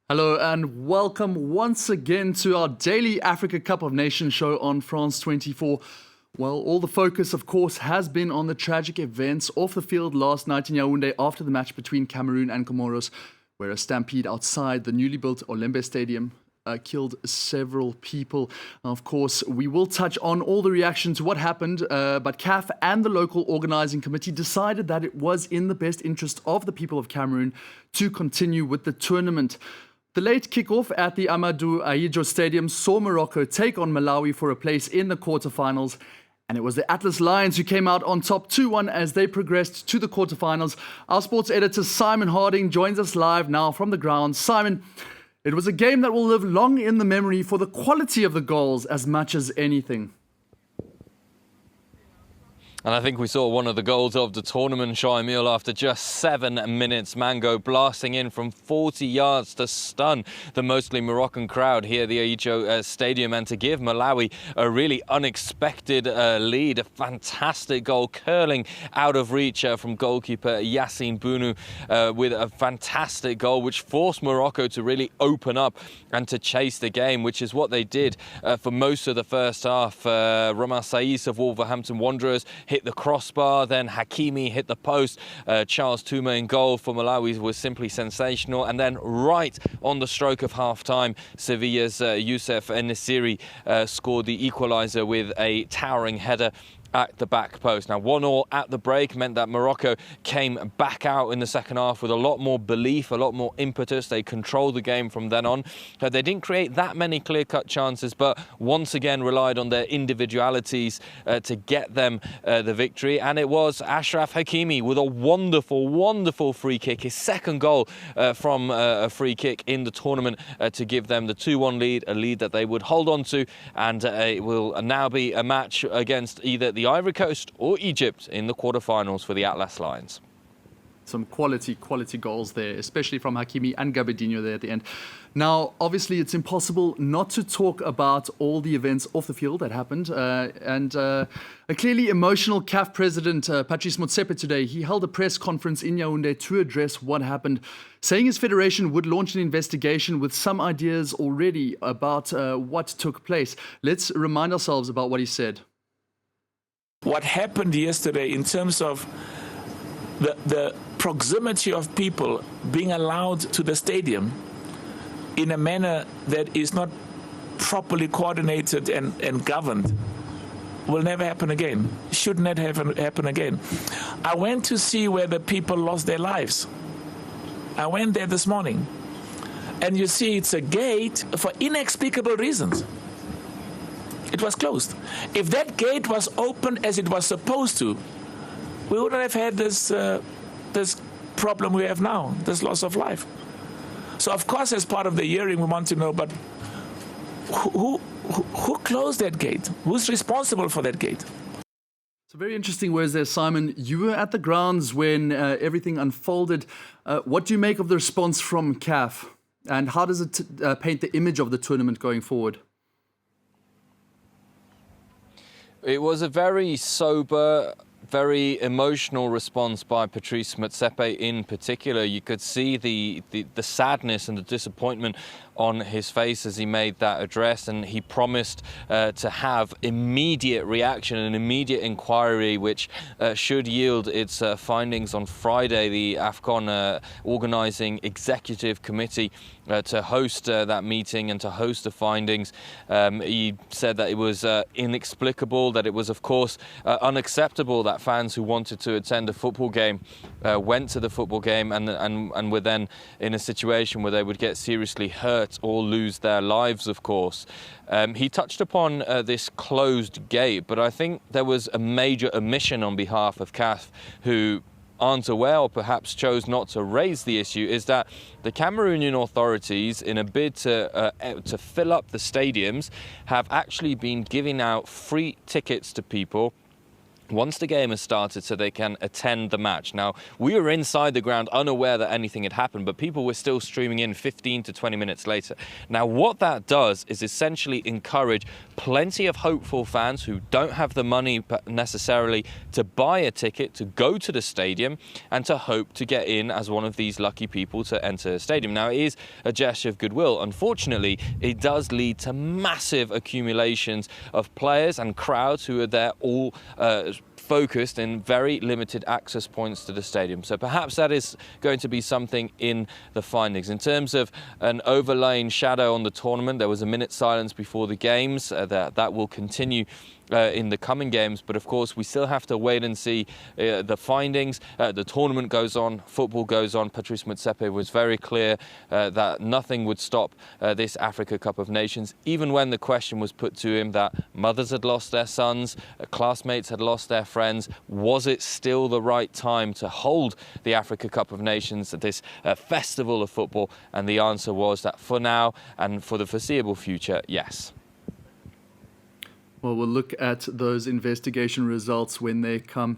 Hello and welcome once again to our daily Africa Cup of Nations show on France 24. Well, all the focus, of course, has been on the tragic events off the field last night in Yaoundé after the match between Cameroon and Comoros, where a stampede outside the newly built Olembe Stadium killed several people. Of course, we will touch on all the reaction to what happened, but CAF and the local organising committee decided that it was in the best interest of the people of Cameroon to continue with the tournament. The late kickoff at the Amadou Ahidjo Stadium saw Morocco take on Malawi for a place in the quarterfinals. And it was the Atlas Lions who came out on top 2-1 as they progressed to the quarterfinals. Our sports editor Simon Harding joins us live now from the ground. Simon, it was a game that will live long in the memory for the quality of the goals as much as anything. And I think we saw one of the goals of the tournament, Jean-Emile, after just 7 minutes. Mhango blasting in from 40 yards to stun the mostly Moroccan crowd here at the Ahidjo Stadium and to give Malawi a really unexpected lead. A fantastic goal curling out of reach from goalkeeper Yassine Bounou with a fantastic goal which forced Morocco to really open up and to chase the game, which is what they did for most of the first half. Romain Saïs of Wolverhampton Wanderers hit the crossbar, then Hakimi hit the post. Charles Touma in goal for Malawi was simply sensational. And then right on the stroke of half-time, Sevilla's Youssef En-Nesyri scored the equaliser with a towering header at the back post. Now, 1-1 at the break meant that Morocco came back out in the second half with a lot more belief, a lot more impetus. They controlled the game from then on. They didn't create that many clear-cut chances, but once again relied on their individualities to get them the victory. And it was Achraf Hakimi with a wonderful, wonderful free kick, his second goal from a free kick in the tournament to give them the 2-1 lead, a lead that they would hold on to. And it will now be a match against either the Ivory Coast or Egypt in the quarterfinals for the Atlas Lions. Some quality goals there, especially from Hakimi and Gabadinho there at the end. Now, obviously, it's impossible not to talk about all the events off the field that happened. And a clearly emotional CAF president, Patrice Motsepe, today, he held a press conference in Yaoundé to address what happened, saying his federation would launch an investigation with some ideas already about what took place. Let's remind ourselves about what he said. What happened yesterday in terms of the proximity of people being allowed to the stadium in a manner that is not properly coordinated and governed will never happen again. Should not happen again. I went to see where the people lost their lives. I went there this morning. And you see it's a gate for inexplicable reasons. It was closed. If that gate was open as it was supposed to, we wouldn't have had this problem we have now, this loss of life. So, of course, as part of the hearing, we want to know, but who closed that gate? Who's responsible for that gate? So very interesting words there, Simon. You were at the grounds when everything unfolded. What do you make of the response from CAF? And how does it paint the image of the tournament going forward? It was a very sober, very emotional response by Patrice Motsepe in particular. You could see the sadness and the disappointment on his face as he made that address, and he promised to have immediate reaction, an immediate inquiry which should yield its findings on Friday. The AFCON organising executive committee to host that meeting and to host the findings. He said that it was inexplicable, that it was of course unacceptable that fans who wanted to attend a football game went to the football game and were then in a situation where they would get seriously hurt or lose their lives, of course. He touched upon this closed gate, but I think there was a major omission on behalf of CAF who aren't aware or perhaps chose not to raise the issue, is that the Cameroonian authorities, in a bid to fill up the stadiums, have actually been giving out free tickets to people once the game has started so they can attend the match. Now, we were inside the ground unaware that anything had happened, but people were still streaming in 15 to 20 minutes later. Now, what that does is essentially encourage plenty of hopeful fans who don't have the money necessarily to buy a ticket to go to the stadium and to hope to get in as one of these lucky people to enter the stadium. Now, it is a gesture of goodwill. Unfortunately, it does lead to massive accumulations of players and crowds who are there all focused in very limited access points to the stadium. So perhaps that is going to be something in the findings. In terms of an overlaying shadow on the tournament, there was a minute's silence before the games. That will continue in the coming games, but of course we still have to wait and see the findings. The tournament goes on, football goes on. Patrice Motsepe was very clear that nothing would stop this Africa Cup of Nations, even when the question was put to him that mothers had lost their sons, classmates had lost their friends. Was it still the right time to hold the Africa Cup of Nations, this festival of football? And the answer was that for now and for the foreseeable future, yes. Well, we'll look at those investigation results when they come.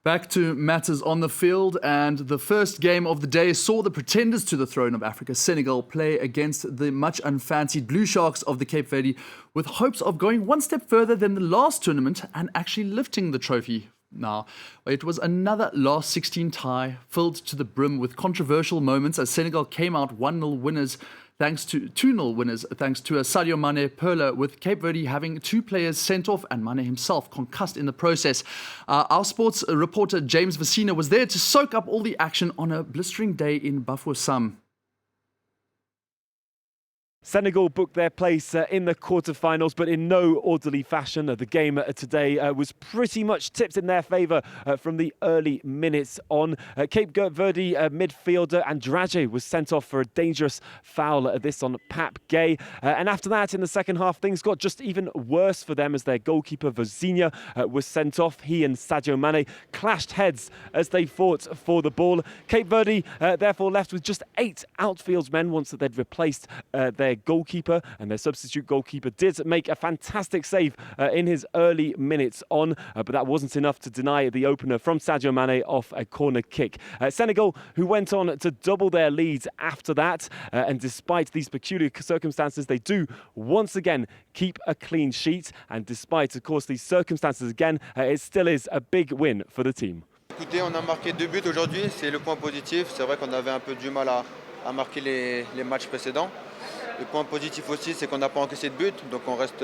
Back to matters on the field, and the first game of the day saw the pretenders to the throne of Africa, Senegal, play against the much unfancied Blue Sharks of the Cape Verde, with hopes of going one step further than the last tournament and actually lifting the trophy. Now, it was another last 16 tie, filled to the brim with controversial moments as Senegal came out 1-0 winners. Thanks to 2-0 winners, thanks to a Sadio Mané Perla, with Cape Verde having 2 players sent off and Mané himself concussed in the process. Our sports reporter James Vasina was there to soak up all the action on a blistering day in Bafoussam. Senegal booked their place in the quarterfinals, but in no orderly fashion. The game today was pretty much tipped in their favour from the early minutes on. Cape Verde midfielder Andrade was sent off for a dangerous foul, this on Pap Gay. And after that, in the second half, things got just even worse for them as their goalkeeper Vasina was sent off. He and Sadio Mané clashed heads as they fought for the ball. Cape Verde therefore left with just 8 outfield men once that they'd replaced their goalkeeper, and their substitute goalkeeper did make a fantastic save in his early minutes on, but that wasn't enough to deny the opener from Sadio Mané off a corner kick. Senegal, who went on to double their lead after that, and despite these peculiar circumstances, they do once again keep a clean sheet, and despite, of course, these circumstances again, it still is a big win for the team. Écoutez, on a marqué 2 buts aujourd'hui, c'est le point positif. C'est vrai qu'on avait un peu du mal à marquer les matchs précédents. Le point positif aussi, c'est qu'on n'a pas encaissé de but, donc on reste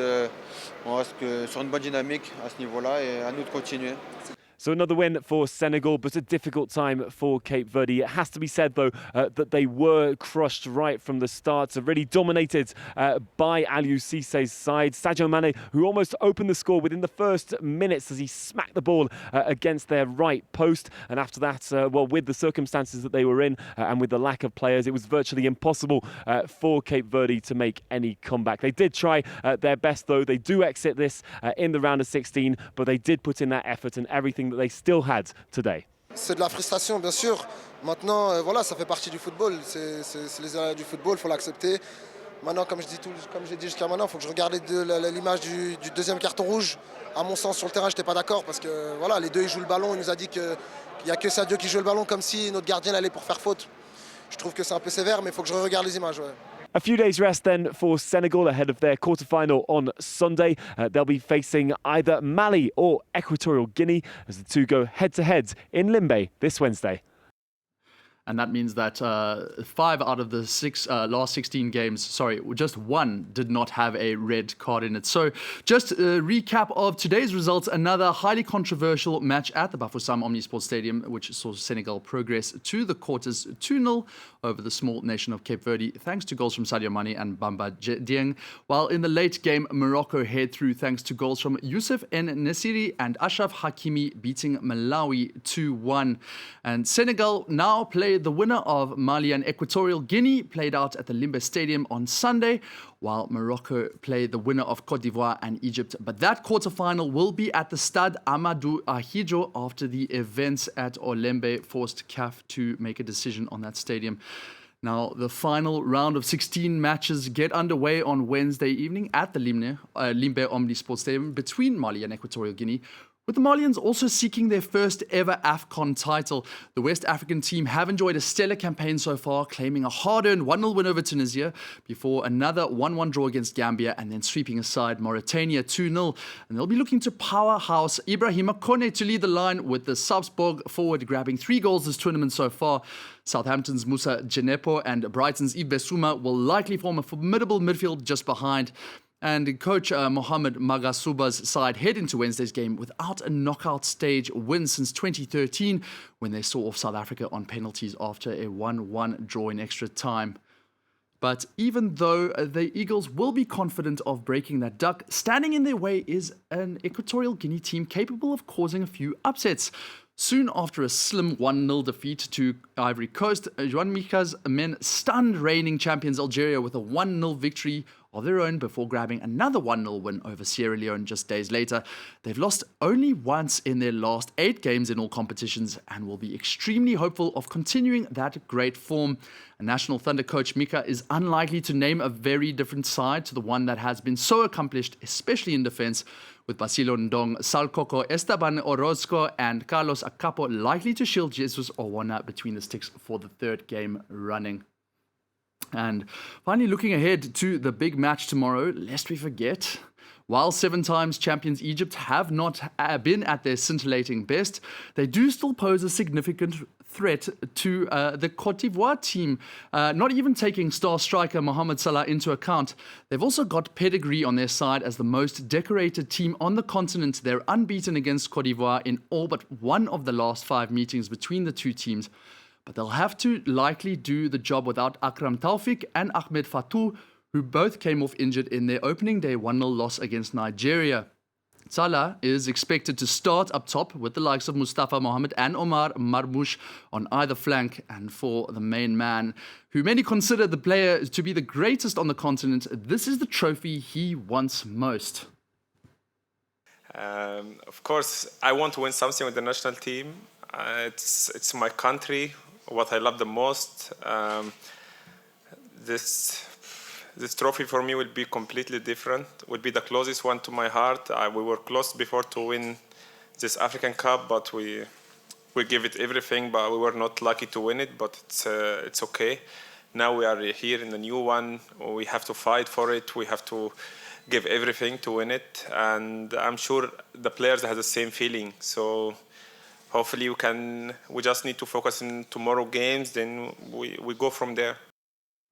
sur une bonne dynamique à ce niveau-là et à nous de continuer. So another win for Senegal, but a difficult time for Cape Verde. It has to be said, though, that they were crushed right from the start, really dominated by Aliou Cissé's side. Sadio Mané, who almost opened the score within the first minutes as he smacked the ball against their right post. And after that, well, with the circumstances that they were in and with the lack of players, it was virtually impossible for Cape Verde to make any comeback. They did try their best, though. They do exit this in the round of 16, but they did put in that effort and everything that they still had today. C'est de la frustration, bien sûr. Maintenant, voilà, ça fait partie du football. C'est les aléas du football, il faut l'accepter. Maintenant, comme j'ai dit jusqu'à maintenant, il faut que je regarde l'image du deuxième carton rouge. À mon sens, sur le terrain, je n'étais pas d'accord parce que voilà, les deux ils jouent le ballon. Il nous a dit qu'il n'y a que Sadio qui joue le ballon, comme si notre gardien allait pour faire faute. Je trouve que c'est un peu sévère, mais il faut que je regarde les images. Ouais. A few days rest then for Senegal ahead of their quarter-final on Sunday. They'll be facing either Mali or Equatorial Guinea as the two go head-to-head in Limbe this Wednesday. And that means that 5 out of the last 16 games, just 1 did not have a red card in it. So just a recap of today's results. Another highly controversial match at the Bafoussam Omnisport Stadium, which saw Senegal progress to the quarters 2-0 over the small nation of Cape Verde, thanks to goals from Sadio Mané and Bamba Dieng. While in the late game, Morocco head through thanks to goals from Youssef En-Nesyri and Achraf Hakimi, beating Malawi 2-1. And Senegal now play the winner of Mali and Equatorial Guinea, played out at the Limbe Stadium on Sunday, while Morocco play the winner of Côte d'Ivoire and Egypt. But that quarterfinal will be at the Stade Amadou Ahidjo after the events at Olembe forced CAF to make a decision on that stadium. Now, the final round of 16 matches get underway on Wednesday evening at the Limbe Omnisport Stadium between Mali and Equatorial Guinea, With the Malians also seeking their first ever AFCON title, the West African team have enjoyed a stellar campaign so far, claiming a hard-earned 1-0 win over Tunisia before another 1-1 draw against Gambia and then sweeping aside Mauritania 2-0. And they'll be looking to powerhouse Ibrahima Kone to lead the line, with the Salzburg forward grabbing 3 goals this tournament so far. Southampton's Musa Djenepo and Brighton's Yves Bissouma will likely form a formidable midfield just behind. And coach Mohamed Magasuba's side head into Wednesday's game without a knockout stage win since 2013, when they saw off South Africa on penalties after a 1-1 draw in extra time. But even though the Eagles will be confident of breaking that duck, standing in their way is an Equatorial Guinea team capable of causing a few upsets. Soon after a slim 1-0 defeat to Ivory Coast, Juan Mika's men stunned reigning champions Algeria with a 1-0 victory of their own before grabbing another 1-0 win over Sierra Leone just days later. They've lost only once in their last 8 games in all competitions and will be extremely hopeful of continuing that great form. A National Thunder coach Mika is unlikely to name a very different side to the one that has been so accomplished, especially in defense, with Basilo Ndong, Sal Coco, Esteban Orozco and Carlos Acapo likely to shield Jesus Owona between the sticks for the 3rd game running. And finally, looking ahead to the big match tomorrow, lest we forget, while 7 times champions Egypt have not been at their scintillating best, they do still pose a significant threat to the Cote d'Ivoire team, not even taking star striker Mohamed Salah into account. They've also got pedigree on their side as the most decorated team on the continent. They're unbeaten against Cote d'Ivoire in all but one of the last 5 meetings between the two teams. But they'll have to likely do the job without Akram Taufik and Ahmed Fatou, who both came off injured in their opening day 1-0 loss against Nigeria. Salah is expected to start up top with the likes of Mustafa Mohamed and Omar Marmoush on either flank. And for the main man, who many consider the player to be the greatest on the continent, this is the trophy he wants most. Of course, I want to win something with the national team. It's my country, what I love the most. This trophy for me will be completely different. Will be the closest one to my heart. We were close before to win this African Cup, but we gave it everything, but we were not lucky to win it. But it's okay. Now we are here in the new one. We have to fight for it. We have to give everything to win it, and I'm sure the players have the same feeling. So hopefully we just need to focus on tomorrow games, then we go from there.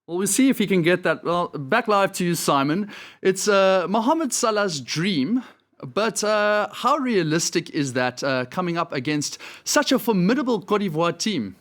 Well, we'll see if he can get that. Well, back live to you, Simon. It's Mohamed Salah's dream, but how realistic is that coming up against such a formidable Cote d'Ivoire team?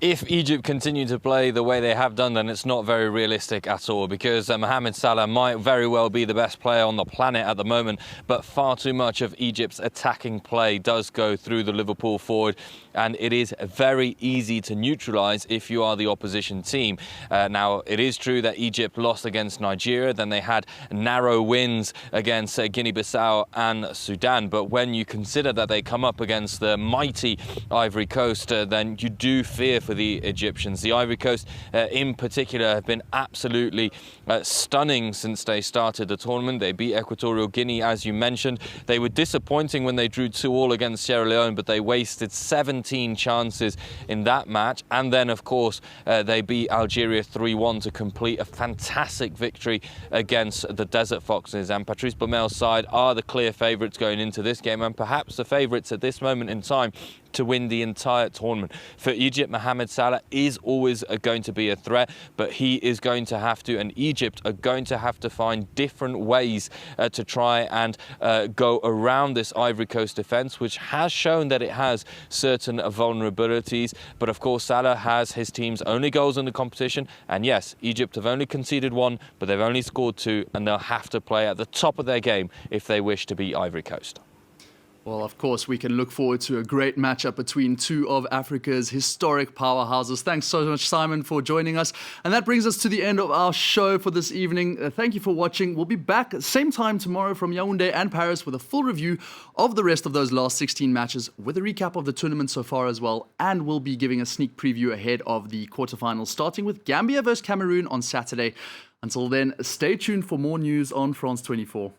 If Egypt continue to play the way they have done, then it's not very realistic at all, because Mohamed Salah might very well be the best player on the planet at the moment, but far too much of Egypt's attacking play does go through the Liverpool forward, and it is very easy to neutralise if you are the opposition team. Now, it is true that Egypt lost against Nigeria, then they had narrow wins against Guinea-Bissau and Sudan, but when you consider that they come up against the mighty Ivory Coast, then you do fear for the Egyptians. The Ivory Coast in particular have been absolutely stunning since they started the tournament. They beat Equatorial Guinea, as you mentioned. They were disappointing when they drew 2-2 against Sierra Leone, but they wasted 17 chances in that match. And then, of course, they beat Algeria 3-1 to complete a fantastic victory against the Desert Foxes. And Patrice Motsepe's side are the clear favourites going into this game, and perhaps the favourites at this moment in time to win the entire tournament. For Egypt, Mohamed Salah is always going to be a threat, but he is going to have to, and Egypt are going to have to find different ways to try and go around this Ivory Coast defence, which has shown that it has certain vulnerabilities. But of course, Salah has his team's only goals in the competition, and yes, Egypt have only conceded 1, but they've only scored 2, and they'll have to play at the top of their game if they wish to beat Ivory Coast. Well, of course, we can look forward to a great matchup between two of Africa's historic powerhouses. Thanks so much, Simon, for joining us. And that brings us to the end of our show for this evening. Thank you for watching. We'll be back same time tomorrow from Yaoundé and Paris with a full review of the rest of those last 16 matches with a recap of the tournament so far as well. And we'll be giving a sneak preview ahead of the quarterfinals, starting with Gambia versus Cameroon on Saturday. Until then, stay tuned for more news on France 24.